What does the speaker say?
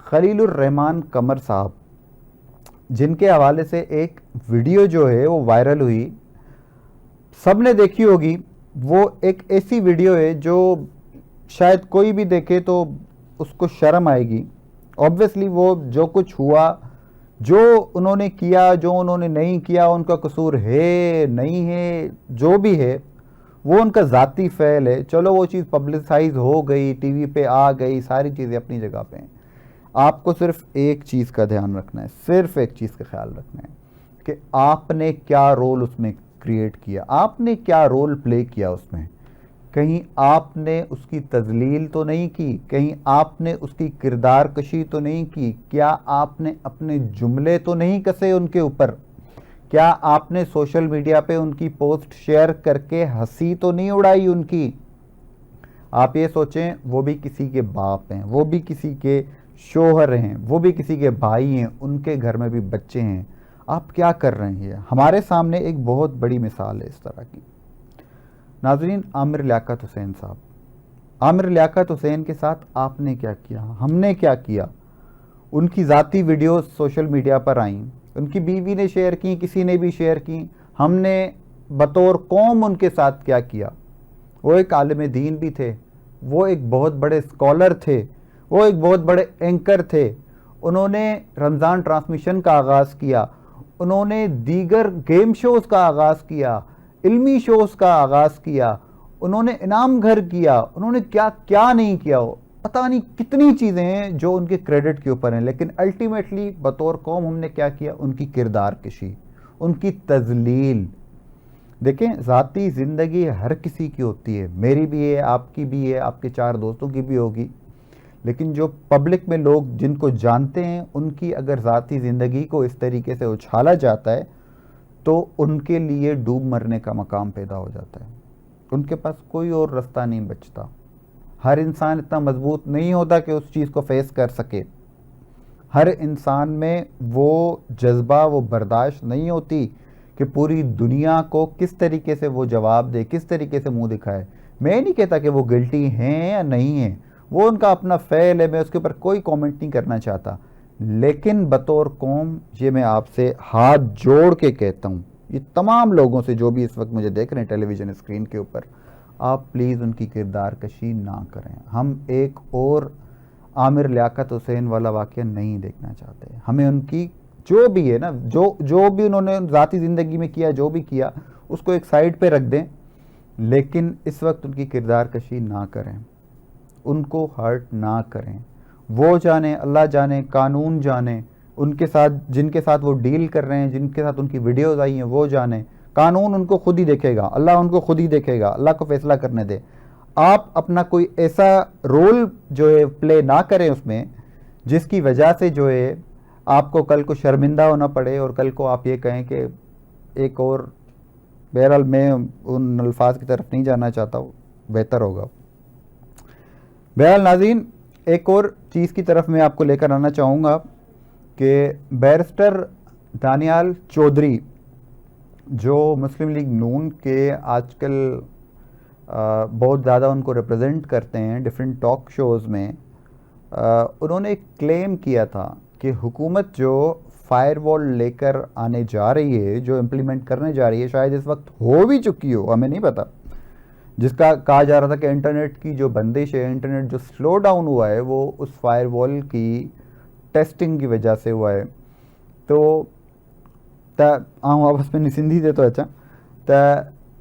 خلیل الرحمان قمر صاحب، جن کے حوالے سے ایک ویڈیو جو ہے وہ وائرل ہوئی، سب نے دیکھی ہوگی. وہ ایک ایسی ویڈیو ہے جو شاید کوئی بھی دیکھے تو اس کو شرم آئے گی. آبویسلی وہ جو کچھ ہوا، جو انہوں نے کیا، جو انہوں نے نہیں کیا، ان کا قصور ہے نہیں ہے، جو بھی ہے وہ ان کا ذاتی فعل ہے. چلو وہ چیز پبلسائز ہو گئی، ٹی وی پہ آ گئی، ساری چیزیں اپنی جگہ پہ ہیں. آپ کو صرف ایک چیز کا دھیان رکھنا ہے، صرف ایک چیز کا خیال رکھنا ہے کہ آپ نے کیا رول اس میں کریٹ کیا، آپ نے کیا رول پلے کیا اس میں. کہیں آپ نے اس کی تذلیل تو نہیں کی، کہیں آپ نے اس کی کردار کشی تو نہیں کی، کیا آپ نے اپنے جملے تو نہیں کسے ان کے اوپر، کیا آپ نے سوشل میڈیا پہ ان کی پوسٹ شیئر کر کے ہنسی تو نہیں اڑائی ان کی. آپ یہ سوچیں وہ بھی کسی کے باپ ہیں، وہ بھی کسی کے شوہر ہیں، وہ بھی کسی کے بھائی ہیں، ان کے گھر میں بھی بچے ہیں. آپ کیا کر رہے ہیں؟ ہمارے سامنے ایک بہت بڑی مثال ہے اس طرح کی. ناظرین، عامر لیاقت حسین صاحب، عامر لیاقت حسین کے ساتھ آپ نے کیا کیا، ہم نے کیا کیا. ان کی ذاتی ویڈیوز سوشل میڈیا پر آئیں، ان کی بیوی نے شیئر کی، کسی نے بھی شیئر کی. ہم نے بطور قوم ان کے ساتھ کیا کیا. وہ ایک عالم دین بھی تھے، وہ ایک بہت بڑے اسکالر تھے، وہ ایک بہت بڑے اینکر تھے. انہوں نے رمضان ٹرانسمیشن کا آغاز کیا، انہوں نے دیگر گیم شوز کا آغاز کیا، علمی شوز کا آغاز کیا، انہوں نے انعام گھر کیا، انہوں نے کیا کیا نہیں کیا. پتہ نہیں کتنی چیزیں ہیں جو ان کے کریڈٹ کے اوپر ہیں. لیکن الٹیمیٹلی بطور قوم ہم نے کیا کیا؟ ان کی کردار کشی، ان کی تذلیل. دیکھیں، ذاتی زندگی ہر کسی کی ہوتی ہے، میری بھی ہے، آپ کی بھی ہے، آپ کے 4 دوستوں کی بھی ہوگی. لیکن جو پبلک میں لوگ جن کو جانتے ہیں، ان کی اگر ذاتی زندگی کو اس طریقے سے اچھالا جاتا ہے تو ان کے لیے ڈوب مرنے کا مقام پیدا ہو جاتا ہے. ان کے پاس کوئی اور رستہ نہیں بچتا. ہر انسان اتنا مضبوط نہیں ہوتا کہ اس چیز کو فیس کر سکے. ہر انسان میں وہ جذبہ، وہ برداشت نہیں ہوتی کہ پوری دنیا کو کس طریقے سے وہ جواب دے، کس طریقے سے منہ دکھائے. میں نہیں کہتا کہ وہ گلٹی ہیں یا نہیں ہیں، وہ ان کا اپنا فعل ہے، میں اس کے اوپر کوئی کامنٹ نہیں کرنا چاہتا. لیکن بطور قوم یہ میں آپ سے ہاتھ جوڑ کے کہتا ہوں، یہ تمام لوگوں سے جو بھی اس وقت مجھے دیکھ رہے ہیں ٹیلی ویژن اسکرین کے اوپر، آپ پلیز ان کی کردار کشی نہ کریں. ہم ایک اور عامر لیاقت حسین والا واقعہ نہیں دیکھنا چاہتے. ہمیں ان کی جو بھی ہے نا، جو بھی انہوں نے ذاتی زندگی میں کیا، جو بھی کیا، اس کو ایک سائڈ پہ رکھ دیں. لیکن اس وقت ان کی کردار کشی نہ کریں، ان کو ہرٹ نہ کریں. وہ جانے، اللہ جانے، قانون جانے، ان کے ساتھ جن کے ساتھ وہ ڈیل کر رہے ہیں، جن کے ساتھ ان کی ویڈیوز آئی ہیں، وہ جانے. قانون ان کو خود ہی دیکھے گا، اللہ ان کو خود ہی دیکھے گا، اللہ کو فیصلہ کرنے دے. آپ اپنا کوئی ایسا رول جو ہے پلے نہ کریں اس میں جس کی وجہ سے جو ہے آپ کو کل کو شرمندہ ہونا پڑے اور کل کو آپ یہ کہیں کہ ایک اور. بہرحال میں ان الفاظ کی طرف نہیں جانا چاہتا ہوں، بہتر ہوگا. بہرحال ناظرین، ایک اور چیز کی طرف میں آپ کو لے کر آنا چاہوں گا کہ بیرسٹر دانیال چودھری، جو مسلم لیگ نون کے آج کل بہت زیادہ ان کو ریپرزینٹ کرتے ہیں ڈیفرنٹ ٹاک شوز میں، انہوں نے ایک کلیم کیا تھا کہ حکومت جو فائر وال لے کر آنے جا رہی ہے، جو امپلیمنٹ کرنے جا رہی ہے، شاید اس وقت ہو بھی چکی ہو، ہمیں نہیں پتا، جس کا کہا جا رہا تھا کہ انٹرنیٹ کی جو بندش ہے، انٹرنیٹ جو سلو ڈاؤن ہوا ہے، وہ اس فائر وال کی ٹیسٹنگ کی وجہ سے ہوا ہے. تو آؤں واپس میں سندھی دے تو اچھا